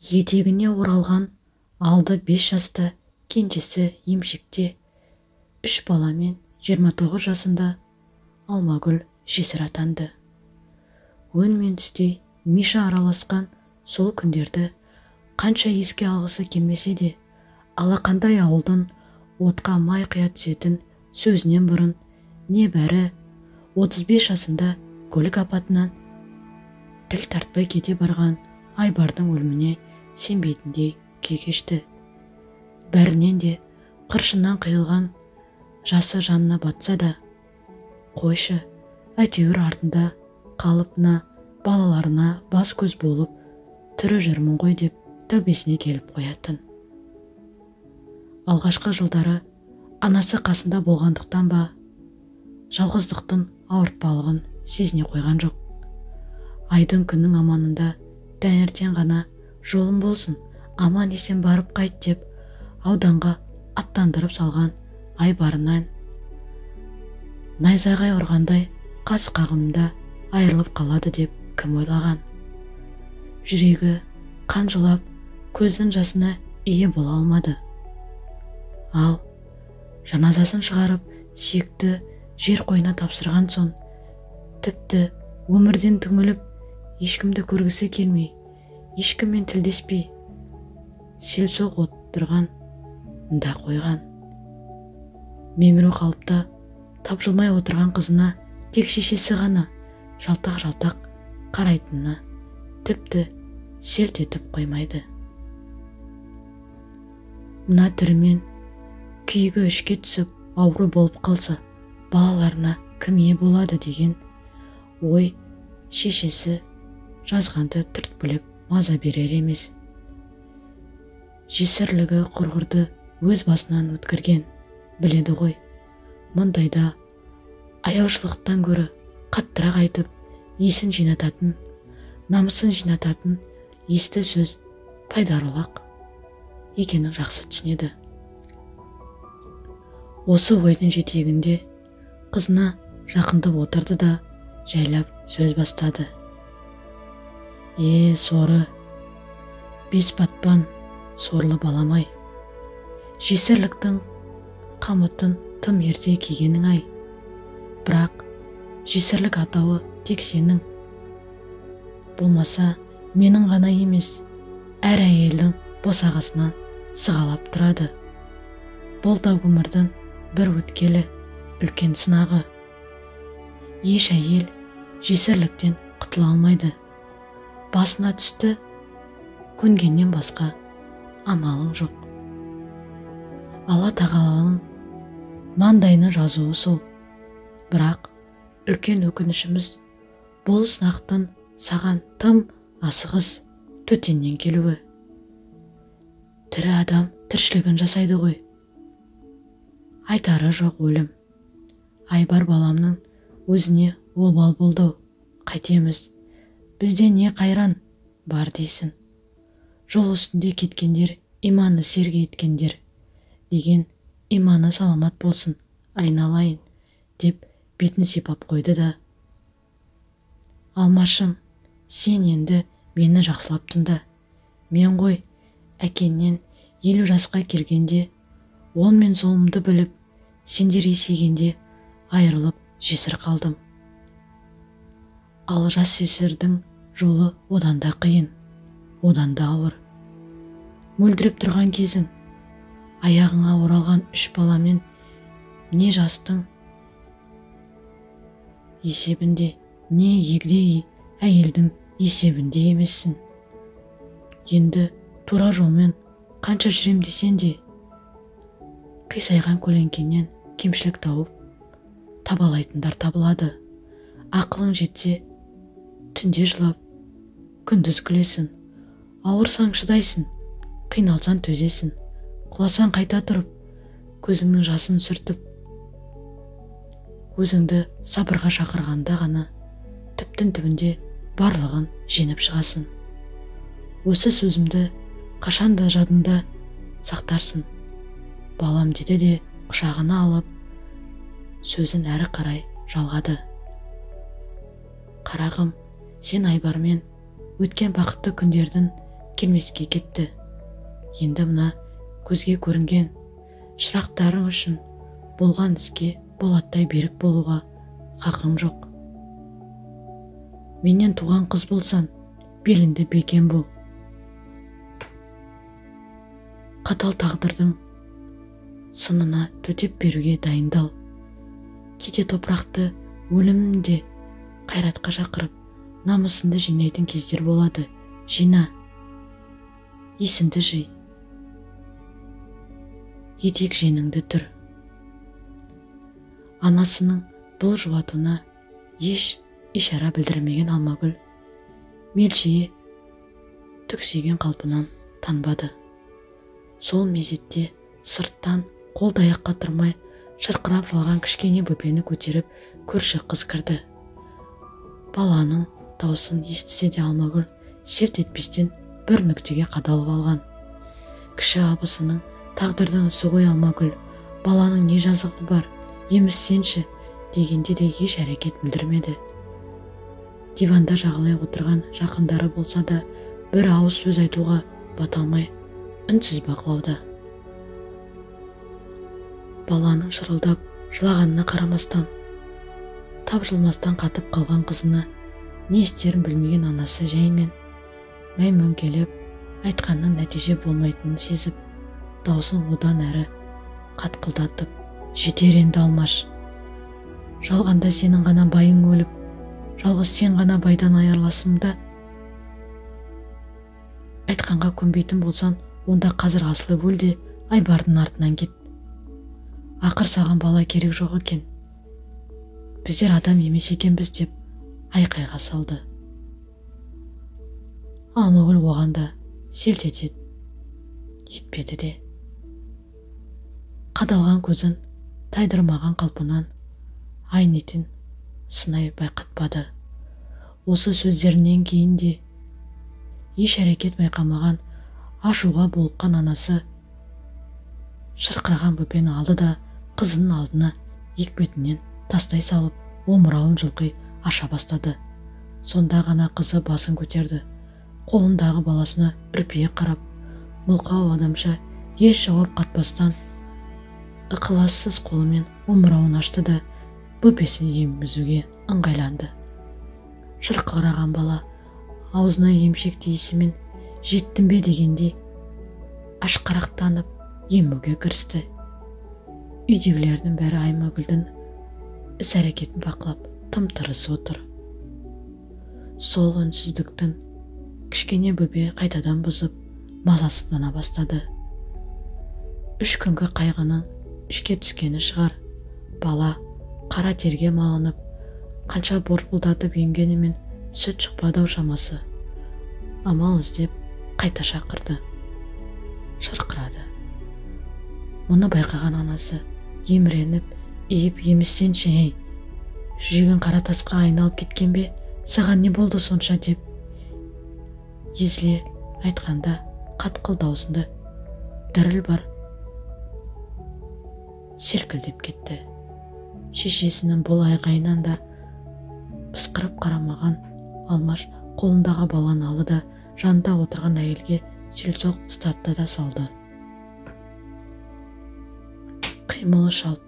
етегіне оралған алды 5 жаста, кенжесі емшекте, 3 баламен 29 жасында Алмагүл жесір атанды. Өн мен түстей Миша араласқан сол күндерді қанша еске алғысы келмесе де, алақандай ауылдың отқа май құя түсетін сөзінен бұрын небәрі 35 жасында көлік апатынан тіл тартпай кете барған Айбардың өліміне сенбейтіндей күй кешті. Бәрінен де қыршыннан қиылған жасы жанына батса да, қойшы, әйтеуір артында қалыпна балаларына бас көз болып тірі жүрмін ғой деп тәубесіне келіп қоятын. Алғашқы жылдары анасы қасында болғандықтан ба, жалғыздықтың ауыртпалығын сезіне қойған жоқ. Айдың күннің аманында таңертең ғана жолым болсын, аман есен барып қайт деп ауданға аттандырып салған Айбарынан найзағай ұрғандай қас қағымда айырылып қалады деп кім ойлаған. Жүрегі қан жылап, көздің жасына ие бола алмады. Ал жаназасын шығарып, сүйекті жер қойнына тапсырған соң, тіпті өмірден түңіліп, ешкімді көргісі келмей, ешкіммен тілдеспей, селсоқ отырған да қойған. Меңіру қалыпта тапжылмай отырған қызына тек шешесі ғана жалтақ-жалтақ қарайтынына тіпті селт етіп қоймайды. Мына түрімен күйігі ішке түсіп ауру болып қалса, балаларына кім ие болады деген ой шешесі жазғанды түрткілеп маза берер емес. Жесірлігі құрғырды өз басынан өткірген, біледі ғой, мұндайда аяушылықтан гөрі қаттырақ айтып, есін жинататын, намысын жинататын есті сөз пайдалырақ екенін жақсы түсінеді. Осы ойдың жетегінде қызына жақындап отырды да жайлап сөз бастады. Соры, бес батпан сорлы баламай, жесірліктің қамытын тым ерте кигенің ай. Бірақ жесірлік атауы тек сенің, болмаса менің ғана емес, әр әйелдің босағасынан сығалап тұрады. Бұл да өмірдің бір өткелі үлкен сынағы. Еш әйел жесірліктен құтыла алмайды. Басына түсті, көнгеннен басқа амалың жоқ. Алла тағаланың маңдайына жазуы сол. Бірақ үлкен өкінішіміз бұл сынақтың саған тым асығыс төтеннен келуі. Тірі адам тіршілігін жасайды ғой. Айтары жоқ өлім. Айбар баламның өзіне обал болды. Қайтеміз, бізде не қайран бар дейсің. Жол үстінде кеткендер, иманы серге еткендер, деген иманы саламат болсын, айналайын, деп бетін сипап қойды да. Алмашым, сен енді мені жақсылап тыңда. Мен ғой, әкеннен 50 жасқа келгенде, оң мен солымды біліп, сендер есейгенде айырылып жесір қалдым. Ал жас жесірдің жолы одан да қиын, одан да ауыр. Мөлдіреп тұрған кезің, аяғыңа оралған 3 баламен не жастың есебінде, не егде әйелдің есебінде емессің. Енді тура жолмен қанша жүрем десен де, қисайған көлеңкеннен кемшілік тауып, табалайтындар табылады. Ақылың жетсе, түнде жылап, күндіз күлесің. Ауырсаң шыдайсың, қиналсаң төзесің. Құласаң қайта тұрып, көзіңнің жасын сүртіп, өзіңді сабырға шақырғанда ғана түптің түбінде барлығын жеңіп шығасың. Осы сөзімді қашанда жадында сақтарсың. Балам, деді де құшағына алып, сөзін әрі қарай жалғады. Қарағым, сен Айбармен өткен бақытты күндердің келмеске кетті. Енді мына көзге көрінген шырақтарың үшін болған іске болаттай берік болуға хақың жоқ. Менен туған қыз болсан, беліңді бекем бол. Қатал тағдырдың сынына төтеп беруге дайындал. Кейде топырақты өлімде қайратқа шақырып, намысынды жинайтын кездер болады. Жина, есіңді жи, етек жеңіңді түр. Анасының бұл жұбатуына еш ишара білдірмеген Алмагүл мелшие түксиген қалпынан танбады. Сол мезетте сырттан қол-таяққа тұрмай шырқырап жылаған кішкене бөпені көтеріп көрші қыз кірді. Баланың даусын естісе де Алмагүл селт етпестен бір нүктеге қадалып алған. Кіші абысының тағдырдың ісі ғой Алмагүл, баланың не жазығы бар, емізсенші дегенде де еш әрекет білдірмеді. Диванда жағалай отырған жақындары болса да бір ауыз сөз айтуға бата алмай үнсіз бақылауда. Баланың шырылдап жылағанына қарамастан, тапжылмастан қатып қалған қызына не істерін білмеген анасы жаймен мәймөңкелеп айтқанның нәтиже болмайтынын сезіп, даусын одан әрі қатқылдатып, жетер енді Алмаш. Жалғанда сенің ғана байың өліп, жалғыз сен ғана байдан айырыласың да. Айтқанға көнбейтін болсан, онда қазір асылып өл де Айбардың артынан кет. Ақыр саған бала керек жоқ екен. Біздер адам емес екенбіз деп айқайға салды. Алмагүл оған да селт етпеді де. Қадалған көзін тайдырмаған қалпынан айнетін сынай байқатпады. Осы сөздерінен кейін де еш әрекет байқамаған ашуға булыққан анасы шырқыраған бөпені алды да қызының алдына екпетінен тастай салып, омырауын жылқи аша бастады. Сонда ғана қызы басын көтерді. Қолындағы баласына үрпие қарап, мылқау адамша еш жауап қатпастан ықылассыз қолымен омырауын ашты да бөпесін емізуге ыңғайланды. Шырқыраған бала аузына емшек тиісімен жеттім бе дегендей ашқарақтанып емуге кірісті. Үйдегілердің бәрі Аймагүлдің іс-әрекетін бақылап тым-тырыс отыр. Сол үнсіздіктің кішкене бөпе қайтадан бұзып мазасыздана бастады. 3 күнгі қайғының ішке түскені шығар. Бала қара терге малынып, қанша борпылдатып емгенімен сүт шықпады шамасы. Амал іздеп қайта шақырды. Шырқырады. Мұны байқаған анасы еміреніп, иіп емізсенші ей, жүрегің қара тасқа айналып кеткен бе, саған не болды сонша деп езіле айтқанда қатқыл даусында діріл бар селкілдеп кетті. Шешесінің бұл айғайынан да пысқырып қарамаған Алмаш қолындағы баланы алды да жанында отырған әйелге селсоқ ұстатты да салды. Қимылы шалт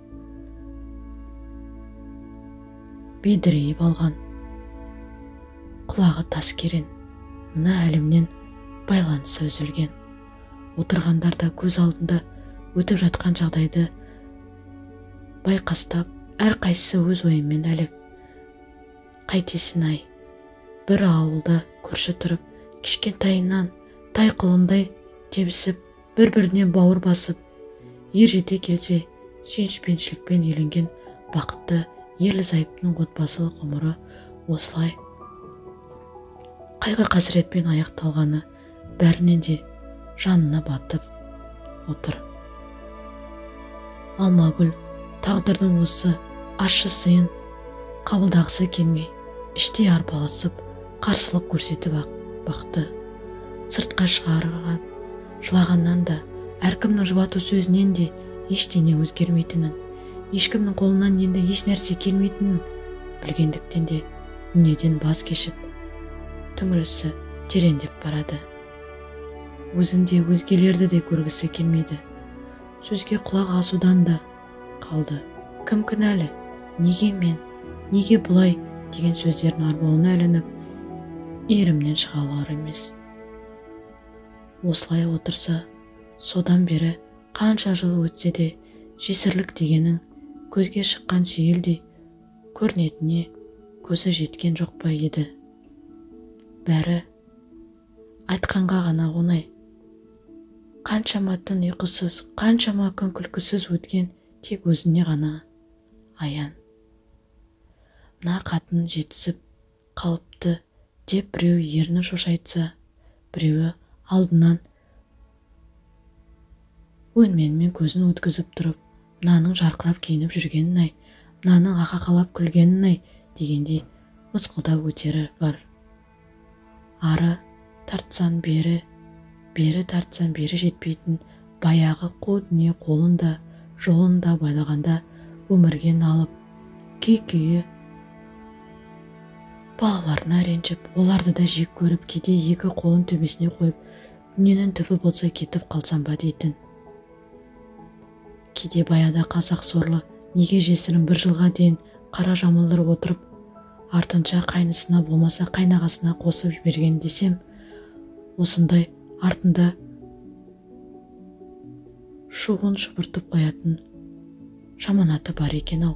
бедірейіп алған, құлағы тас керен, мына әлемнен байланысы үзілген. Отырғандар да көз алдында өтіп жатқан жағдайды байқастап, әрқайсысы өз ойымен әлек. Қайтесін ай, бір ауылда көрші тұрып, кішкентайынан тай құлындай тебісіп, бір-біріне бауыр басып, ер жете келсе, сүйіспеншілікпен үйленген бақытты ерлі-зайыптың отбасылық ғұмыры осылай қайғы қасіретпен аяқталғаны бәрінен де жанына батып отыр. Алмагүл тағдырдың осы ащы сыйын қабылдағысы келмей, іштей арпалысып, қарсылық көрсетіп бақты. Сыртқа шығарған жылағаннан да, әркімнің жұбату сөзінен де ештеңе өзгермейтінін, ешкімнің қолынан енді еш нәрсе келмейтінін білгендіктен де дүниеден баз кешіп, түңілісі тереңдеп барады. өзін де өзгелерді де көргісі келмейді. Сөзге құлақ асудан да қалды. Кім кінәлі? Неге мен? Неге бұлай? Деген сөздердің арбауына ілініп, иірімнен шыға алар емес. Осылай отырса, содан бері қанша жыл өтсе де, жесірлік дегенің көзге шыққан сүйелдей көрінетіне көзі жеткен жоқ па еді. Бәрі айтқанға ғана оңай. Қаншама түн ұйқысыз, қаншама күн күлкісіз өткен тек өзіне ғана аян. Мына қатын жетісіп қалыпты деп біреу ерні шошайтса, біреуі алдынан өнменмен көзін өткізіп тұрып, мынаның жарқырап киініп жүргенін-ай, мынаның ақақалап күлгенін-ай дегенде мысқылдап өтері бар. Ары тартсан бері, бері тартсан бері жетпейтін баяғы қу дүние қолын да, жолын да байлағанда өмірге налып, күй-күйі балаларына ренжіп, оларды да жек көріп, кейде екі қолын төбесіне қойып, дүниенің түбі болса кетіп қалсам ба дейтін. Кейде баяда қазақ сорлы, неге жесірін бір жылға дейін қара жамылдырып отырып, артынша қайнысына болмаса қайнағасына қосып жіберген десем, осындай артында шуғын шұбыртып қоятын жаманаты бар екен-ау.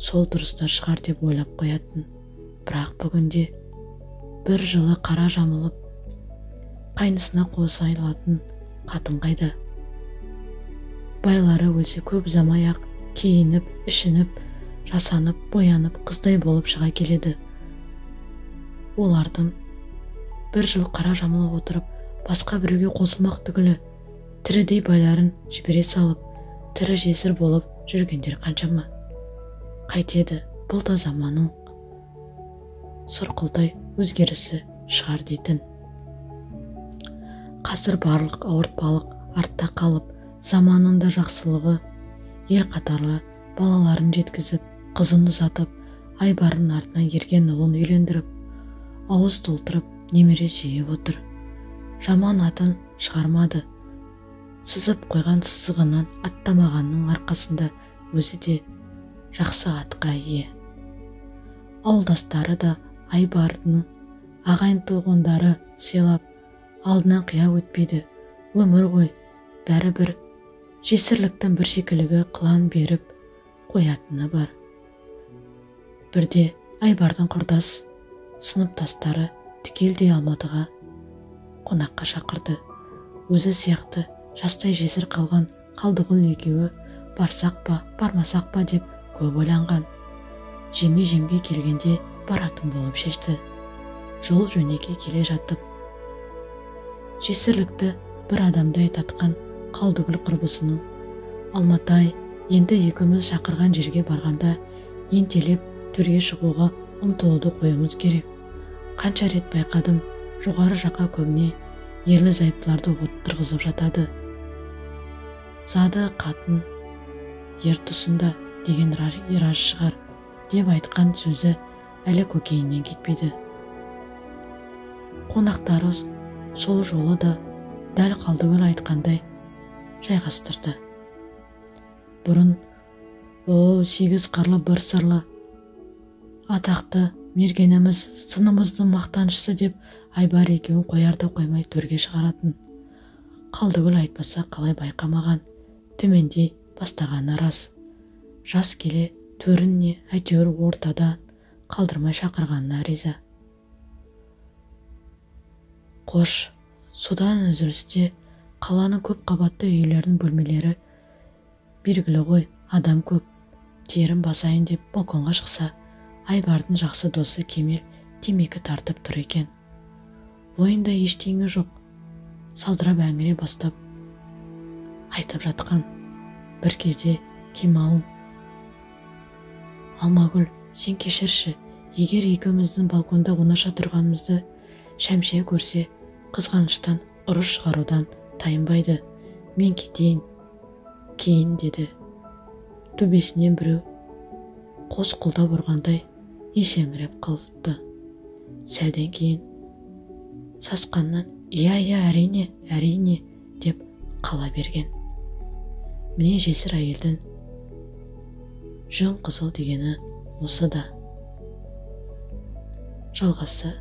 Сол дұрыстар шығар деп ойлап қоятын. Бірақ бүгінде бір жылы қара жамылып, қайнысына қоса алатын қатын қайда? Байлары өлсе көп ұзамай-ақ киініп, ішініп, жасанып, боянып, қыздай болып шыға келеді. Олардың бір жыл қара жамылып отырып, басқа біреуге қосылмақ түгілі, тірідей байларын жібере салып, тірі жесір болып жүргендер қаншама. Қайтеді, бұл да заманның сұрқылдай өзгерісі шығар дейтін. Қазір барлық ауыртпалық артта қалып, заманында жақсылығы ел қатарлы балаларын жеткізіп, қызын ұзатып, Айбардың артынан ерген ұлын үйлендіріп, ауыз толтырып, немере сүйіп отыр. Жаман атын шығармады. Сызып қойған сызығынан аттамағанның арқасында өзі де жақсы атқа ие. Ауылдастары да Айбардың ағайын туғандары сыйлап, алдынан қия өтпейді. Өмір ғой, бәрібір жесірліктің бір шикілігі қылан беріп қоятыны бар. Бірде Айбардың құрдас сыныптастары түгелдей Алматыға қонаққа шақырды. Өзі сияқты жастай жесір қалған Қалдығұл екеуі барсақ па, бармасақ па деп көп ойланған. Жеме-жемге келгенде баратын болып шешті. Жол жөнекей келе жатып, жесірлікті бір адамдай татқан Қалдығұл құрбысының: Алматай, енді екеуміз шақырған жерге барғанда ентелеп төрге шығуға ұмтылуды қоюымыз керек. Қанша рет байқадым, жоғары жаққа көбіне ерлі зайыптыларды отырғызып жатады. Зады қатын ер тұсында деген рас шығар деп айтқан сөзі әлі көкейінен кетпейді. Қонақтары сол жолы да дәл Қалдығұл айтқандай жайғастырды. Бұрын сегіз қырлы бір сырлы атақты мергеніміз, сынымыздың мақтаншысы деп Айбар екеуін қоярда қоймай төрге шығаратын. Қалдығұл айтпаса қалай байқамаған, төмендей бастағаны рас. Жас келе төріне әйтеуір ортадан қалдырмай шақырғанына риза. Қош, содан үзілісте қаланың көп қабатты үйлердің бөлмелері белгілі ғой, адам көп. Терін басайын деп балконға шықса, Айбардың жақсы досы Кемел темекі тартып тұр екен. Бойында ештеңе жоқ, салдырап әңгіме бастап айтып жатқан. Бір кезде Кемалың: Алмагүл, сен кешірші, егер екеуміздің балконда оңаша тұрғанымызды Шәмшия көрсе, қызғаныштан ұрыс шығарудан тайынбайды. Мен кетейін, кейін деді. Төбесінен біреу қос қолдап ұрғандай есеңгіреп қалыпты. Сәлден кейін сасқаннан Иә, әрине, деп қала берген. Міне жесір әйелдің жөн қызыл дегені осы да. Жалғасы